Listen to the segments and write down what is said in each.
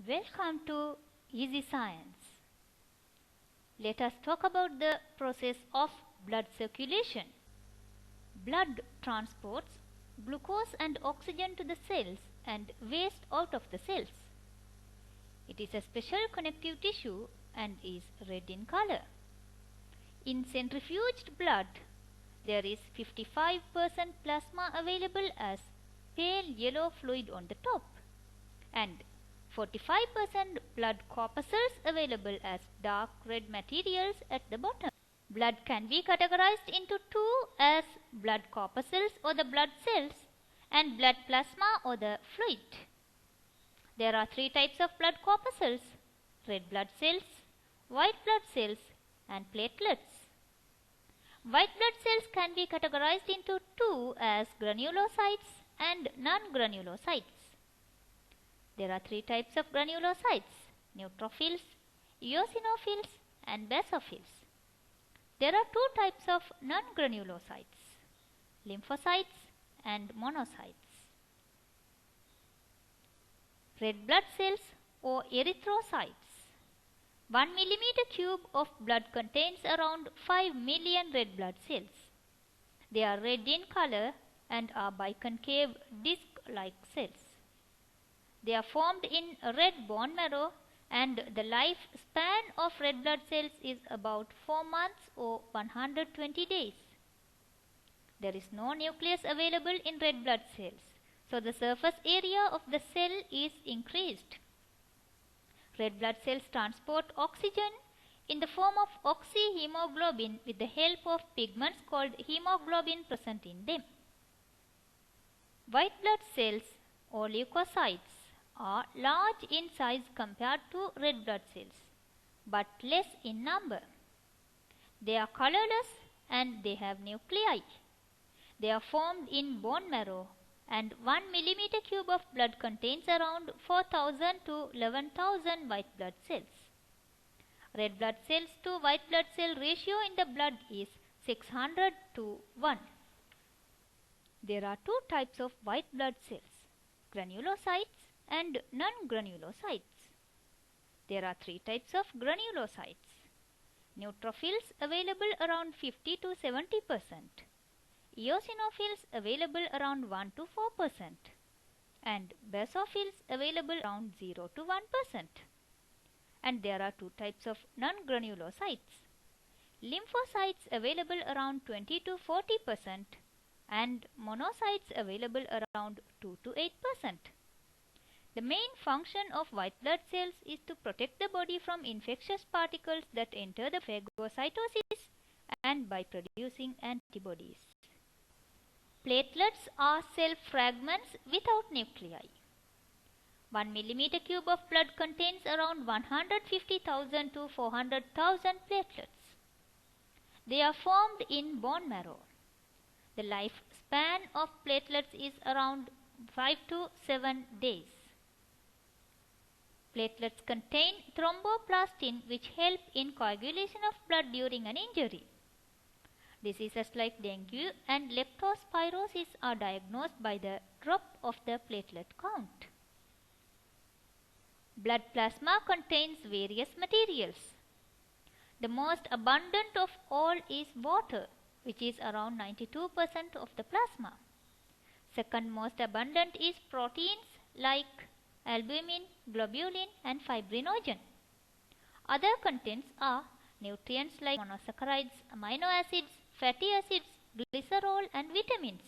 Welcome to Easy Science. Let us talk about the process of blood circulation. Blood transports glucose and oxygen to the cells and waste out of the cells. It is a special connective tissue and is red in color. In centrifuged blood, there is 55% plasma available as pale yellow fluid on the top and 45% blood corpuscles available as dark red materials at the bottom. Blood can be categorized into two as blood corpuscles or the blood cells and blood plasma or the fluid. There are three types of blood corpuscles: red blood cells, white blood cells and platelets. White blood cells can be categorized into two as granulocytes and non-granulocytes. There are three types of granulocytes: neutrophils, eosinophils and basophils. There are two types of non-granulocytes: lymphocytes and monocytes. Red blood cells or erythrocytes. 1 millimeter cube of blood contains around 5 million red blood cells. They are red in color and are biconcave disc-like cells. They are formed in red bone marrow and the lifespan of red blood cells is about 4 months or 120 days. There is no nucleus available in red blood cells, so the surface area of the cell is increased. Red blood cells transport oxygen in the form of oxyhemoglobin with the help of pigments called hemoglobin present in them. White blood cells or leukocytes are large in size compared to red blood cells, but less in number. They are colorless and they have nuclei. They are formed in bone marrow and 1 millimeter cube of blood contains around 4,000 to 11,000 white blood cells. Red blood cells to white blood cell ratio in the blood is 600 to 1. There are two types of white blood cells: granulocytes and non-granulocytes. There are three types of granulocytes: neutrophils available around 50 to 70%, eosinophils available around 1 to 4%, and basophils available around 0 to 1%. And there are two types of non-granulocytes: lymphocytes available around 20 to 40% and monocytes available around 2 to 8%. The main function of white blood cells is to protect the body from infectious particles that enter the phagocytosis and by producing antibodies. Platelets are cell fragments without nuclei. 1 millimeter cube of blood contains around 150,000 to 400,000 platelets. They are formed in bone marrow. The lifespan of platelets is around 5 to 7 days. Platelets contain thromboplastin which help in coagulation of blood during an injury. Diseases like dengue and leptospirosis are diagnosed by the drop of the platelet count. Blood plasma contains various materials. The most abundant of all is water, which is around 92% of the plasma. Second most abundant is proteins like albumin, globulin and fibrinogen. Other contents are nutrients like monosaccharides, amino acids, fatty acids, glycerol and vitamins.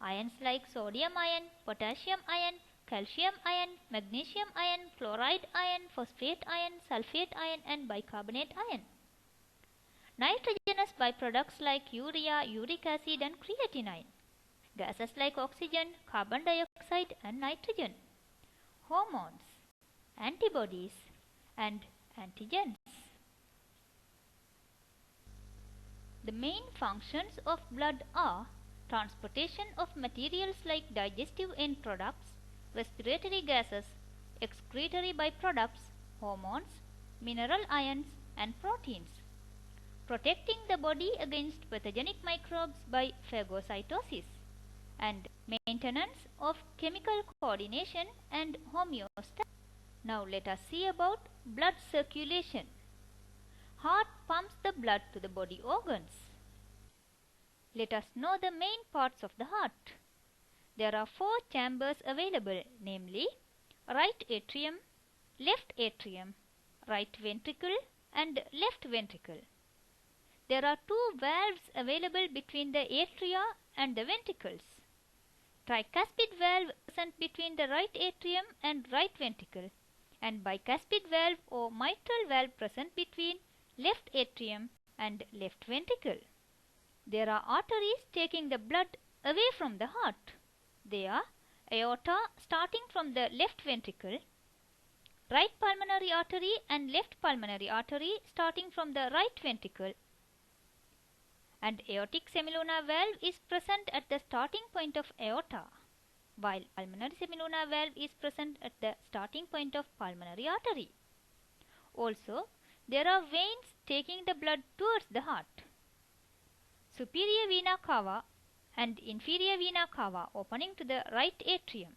Ions like sodium ion, potassium ion, calcium ion, magnesium ion, chloride ion, phosphate ion, sulfate ion and bicarbonate ion. Nitrogenous byproducts like urea, uric acid and creatinine. Gases like oxygen, carbon dioxide and nitrogen. Hormones, antibodies and antigens. The main functions of blood are transportation of materials like digestive end products, respiratory gases, excretory byproducts, hormones, mineral ions and proteins. Protecting the body against pathogenic microbes by phagocytosis and maintenance of chemical coordination and homeostasis. Now let us see about blood circulation. Heart pumps the blood to the body organs. Let us know the main parts of the heart. There are 4 chambers available, namely right atrium, left atrium, right ventricle and left ventricle. There are 2 valves available between the atria and the ventricles. Tricuspid valve present between the right atrium and right ventricle, and bicuspid valve or mitral valve present between left atrium and left ventricle. There are arteries taking the blood away from the heart. They are aorta starting from the left ventricle, right pulmonary artery and left pulmonary artery starting from the right ventricle, and aortic semilunar valve is present at the starting point of aorta, while pulmonary semilunar valve is present at the starting point of pulmonary artery. Also, there are veins taking the blood towards the heart. Superior vena cava and inferior vena cava opening to the right atrium,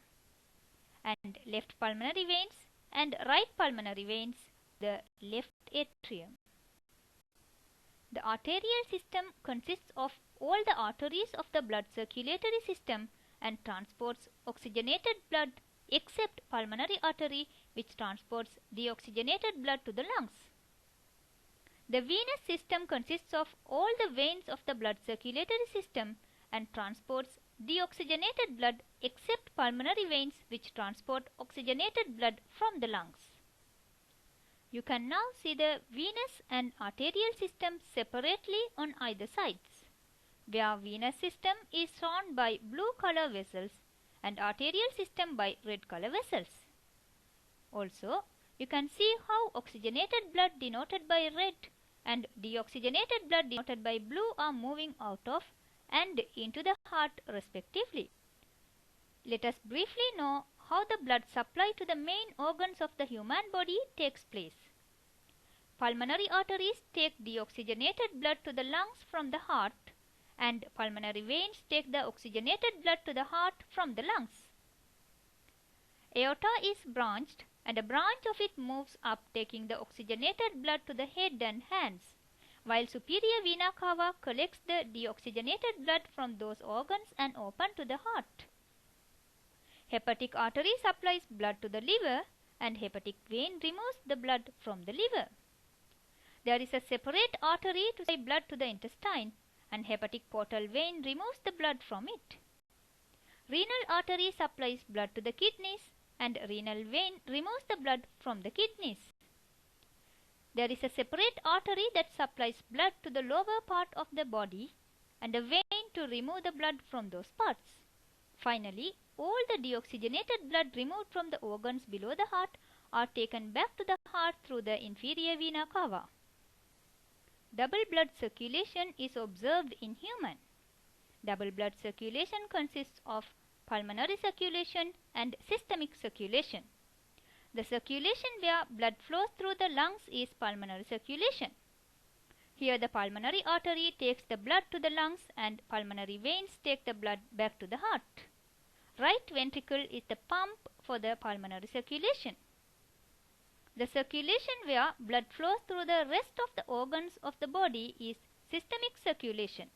and left pulmonary veins and right pulmonary veins the left atrium. The arterial system consists of all the arteries of the blood circulatory system and transports oxygenated blood except pulmonary artery, which transports deoxygenated blood to the lungs. The venous system consists of all the veins of the blood circulatory system and transports deoxygenated blood except pulmonary veins, which transport oxygenated blood from the lungs. You can now see the venous and arterial systems separately on either sides, where venous system is shown by blue color vessels and arterial system by red color vessels. Also, you can see how oxygenated blood denoted by red and deoxygenated blood denoted by blue are moving out of and into the heart respectively. Let us briefly know how the blood supply to the main organs of the human body takes place. Pulmonary arteries take deoxygenated blood to the lungs from the heart, and pulmonary veins take the oxygenated blood to the heart from the lungs. Aorta is branched, and a branch of it moves up taking the oxygenated blood to the head and hands, while superior vena cava collects the deoxygenated blood from those organs and open to the heart. Hepatic artery supplies blood to the liver, and hepatic vein removes the blood from the liver. There is a separate artery to supply blood to the intestine, and hepatic portal vein removes the blood from it. Renal artery supplies blood to the kidneys, and renal vein removes the blood from the kidneys. There is a separate artery that supplies blood to the lower part of the body, and a vein to remove the blood from those parts. Finally, all the deoxygenated blood removed from the organs below the heart are taken back to the heart through the inferior vena cava. Double blood circulation is observed in human. Double blood circulation consists of pulmonary circulation and systemic circulation. The circulation where blood flows through the lungs is pulmonary circulation. Here the pulmonary artery takes the blood to the lungs and pulmonary veins take the blood back to the heart. Right ventricle is the pump for the pulmonary circulation. The circulation where blood flows through the rest of the organs of the body is systemic circulation.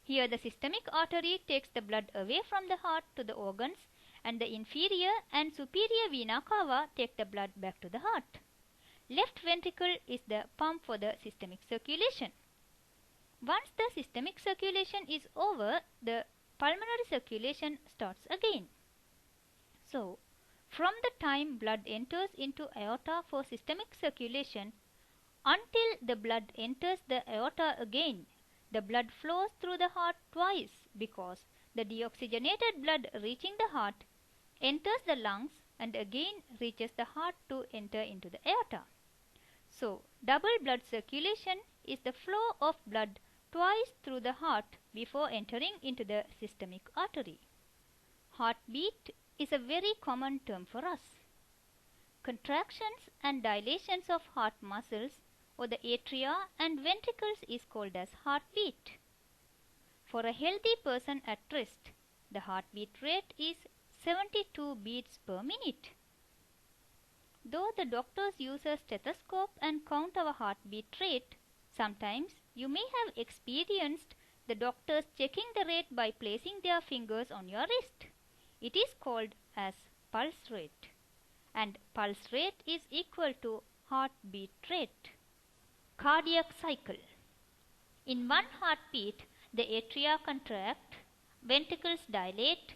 Here the systemic artery takes the blood away from the heart to the organs, and the inferior and superior vena cava take the blood back to the heart. Left ventricle is the pump for the systemic circulation. Once the systemic circulation is over, the pulmonary circulation starts again. So, from the time blood enters into aorta for systemic circulation until the blood enters the aorta again, the blood flows through the heart twice, because the deoxygenated blood reaching the heart enters the lungs and again reaches the heart to enter into the aorta. So, double blood circulation is the flow of blood twice through the heart before entering into the systemic artery. Heartbeat is a very common term for us. Contractions and dilations of heart muscles or the atria and ventricles is called as heartbeat. For a healthy person at rest, the heartbeat rate is 72 beats per minute. Though the doctors use a stethoscope and count our heartbeat rate, sometimes you may have experienced the doctors checking the rate by placing their fingers on your wrist. It is called as pulse rate, and pulse rate is equal to heartbeat rate. Cardiac cycle. In one heartbeat, the atria contract, ventricles dilate,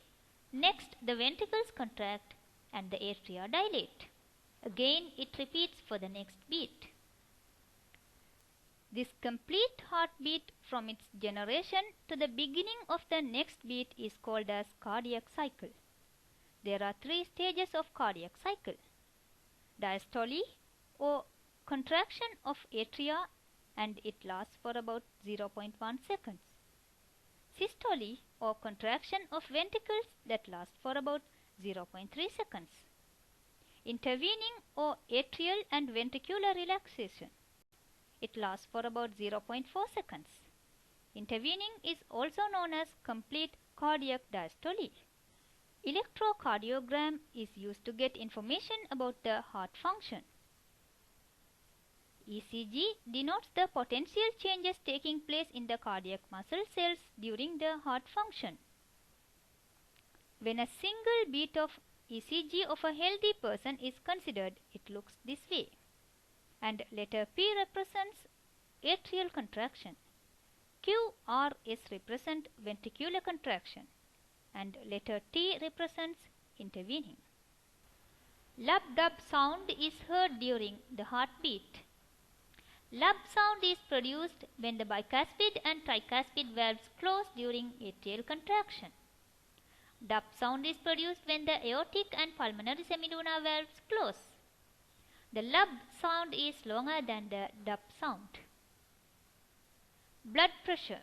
next the ventricles contract and the atria dilate. Again it repeats for the next beat. This complete heartbeat from its generation to the beginning of the next beat is called as cardiac cycle. There are three stages of cardiac cycle: diastole or contraction of atria, and it lasts for about 0.1 seconds. Systole or contraction of ventricles, that lasts for about 0.3 seconds. Intervening or atrial and ventricular relaxation. It lasts for about 0.4 seconds. Intervening is also known as complete cardiac diastole. Electrocardiogram is used to get information about the heart function. ECG denotes the potential changes taking place in the cardiac muscle cells during the heart function. When a single beat of ECG of a healthy person is considered, it looks this way. And letter P represents atrial contraction. QRS represents ventricular contraction. And letter T represents intervening. Lub-dub sound is heard during the heartbeat. Lub sound is produced when the bicuspid and tricuspid valves close during atrial contraction. Dub sound is produced when the aortic and pulmonary semilunar valves close. The lub sound is longer than the dub sound. Blood pressure.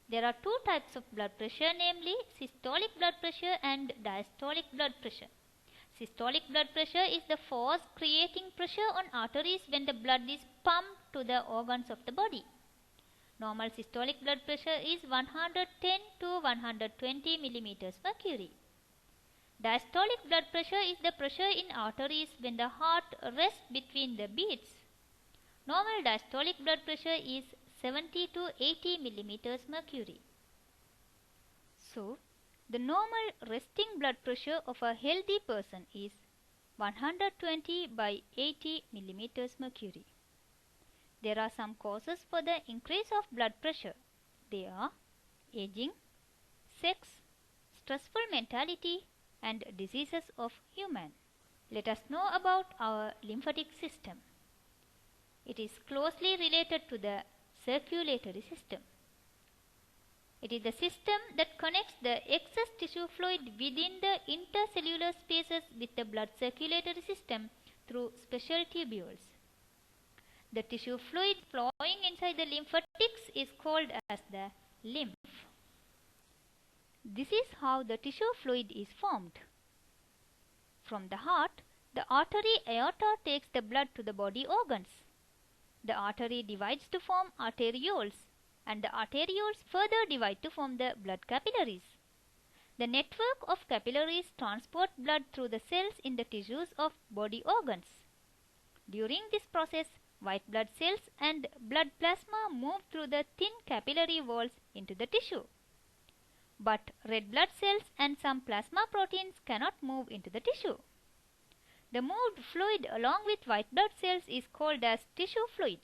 There are two types of blood pressure, namely systolic blood pressure and diastolic blood pressure. Systolic blood pressure is the force creating pressure on arteries when the blood is pumped to the organs of the body. Normal systolic blood pressure is 110 to 120 millimeters mercury. Diastolic blood pressure is the pressure in arteries when the heart rests between the beats. Normal diastolic blood pressure is 70 to 80 millimeters mercury. So, the normal resting blood pressure of a healthy person is 120 by 80 millimeters mercury. There are some causes for the increase of blood pressure. They are aging, sex, stressful mentality, and diseases of human. Let us know about our lymphatic system. It is closely related to the circulatory system. It is the system that connects the excess tissue fluid within the intercellular spaces with the blood circulatory system through special tubules. The tissue fluid flowing inside the lymphatics is called as the lymph. This is how the tissue fluid is formed. From the heart, the artery aorta takes the blood to the body organs. The artery divides to form arterioles, and the arterioles further divide to form the blood capillaries. The network of capillaries transport blood through the cells in the tissues of body organs. During this process, white blood cells and blood plasma move through the thin capillary walls into the tissue. But red blood cells and some plasma proteins cannot move into the tissue. The moved fluid along with white blood cells is called as tissue fluid.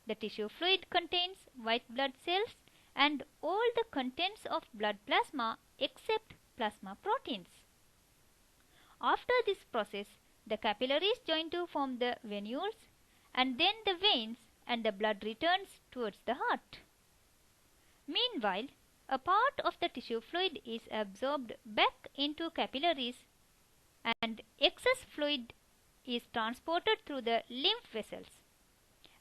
The tissue fluid contains white blood cells and all the contents of blood plasma except plasma proteins. After this process, the capillaries join to form the venules and then the veins, and the blood returns towards the heart. Meanwhile, a part of the tissue fluid is absorbed back into capillaries and excess fluid is transported through the lymph vessels,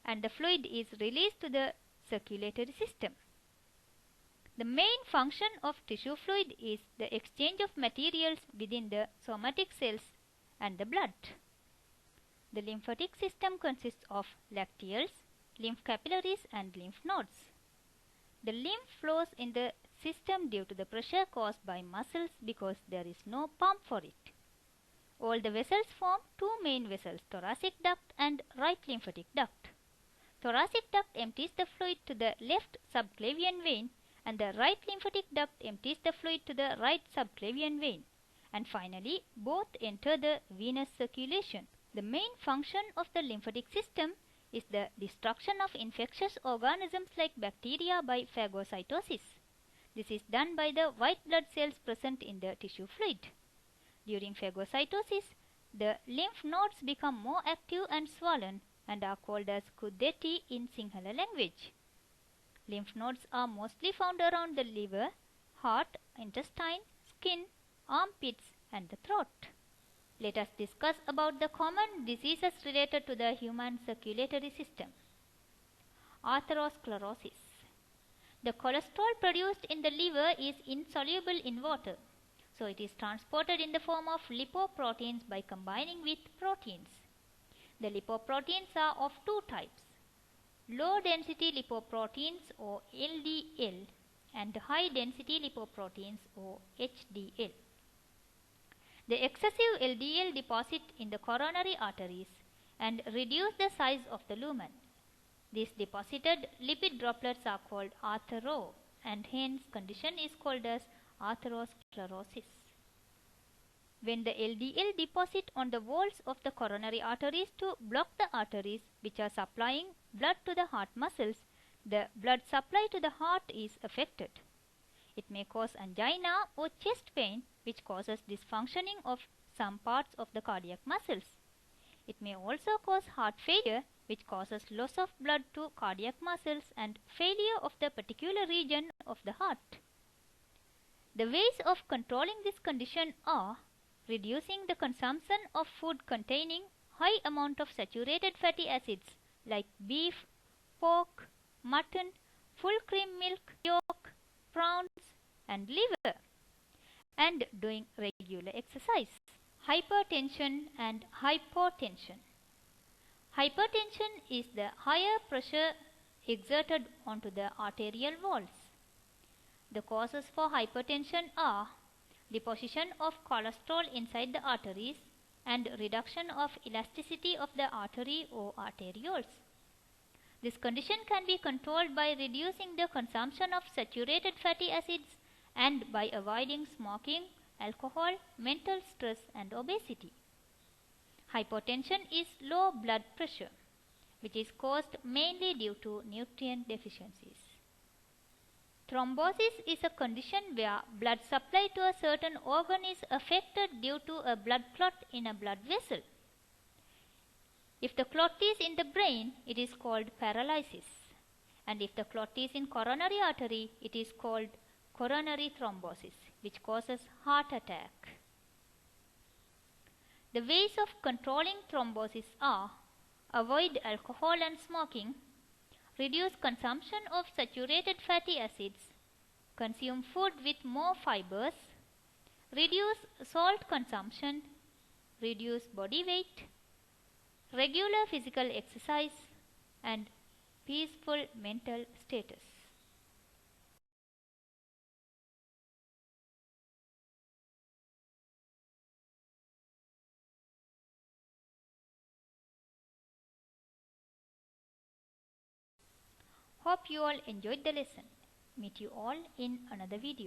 and the fluid is released to the circulatory system. The main function of tissue fluid is the exchange of materials within the somatic cells and the blood. The lymphatic system consists of lacteals, lymph capillaries, and lymph nodes. The lymph flows in the system due to the pressure caused by muscles because there is no pump for it. All the vessels form two main vessels, thoracic duct and right lymphatic duct. Thoracic duct empties the fluid to the left subclavian vein and the right lymphatic duct empties the fluid to the right subclavian vein. And finally, both enter the venous circulation. The main function of the lymphatic system is the destruction of infectious organisms like bacteria by phagocytosis. This is done by the white blood cells present in the tissue fluid. During phagocytosis, the lymph nodes become more active and swollen and are called as Kuddeti in Sinhala language. Lymph nodes are mostly found around the liver, heart, intestine, skin, armpits and the throat. Let us discuss about the common diseases related to the human circulatory system. Atherosclerosis. The cholesterol produced in the liver is insoluble in water, so it is transported in the form of lipoproteins by combining with proteins. The lipoproteins are of two types, low density lipoproteins or LDL and high density lipoproteins or HDL. The excessive LDL deposit in the coronary arteries and reduce the size of the lumen. These deposited lipid droplets are called athero and hence condition is called as atherosclerosis. When the LDL deposit on the walls of the coronary arteries to block the arteries which are supplying blood to the heart muscles, the blood supply to the heart is affected. It may cause angina or chest pain which causes dysfunctioning of some parts of the cardiac muscles. It may also cause heart failure which causes loss of blood to cardiac muscles and failure of the particular region of the heart. The ways of controlling this condition are reducing the consumption of food containing high amount of saturated fatty acids like beef, pork, mutton, full cream milk, yolk, prawns and liver, and doing regular exercise. Hypertension and hypotension. Hypertension is the higher pressure exerted onto the arterial walls. The causes for hypertension are deposition of cholesterol inside the arteries and reduction of elasticity of the artery or arterioles. This condition can be controlled by reducing the consumption of saturated fatty acids and by avoiding smoking, alcohol, mental stress and obesity. Hypotension is low blood pressure, which is caused mainly due to nutrient deficiencies. Thrombosis is a condition where blood supply to a certain organ is affected due to a blood clot in a blood vessel. If the clot is in the brain, it is called paralysis, and if the clot is in coronary artery, it is called coronary thrombosis, which causes heart attack. The ways of controlling thrombosis are avoid alcohol and smoking, reduce consumption of saturated fatty acids, consume food with more fibers, reduce salt consumption, reduce body weight, regular physical exercise, and peaceful mental status. Hope you all enjoyed the lesson. Meet you all in another video.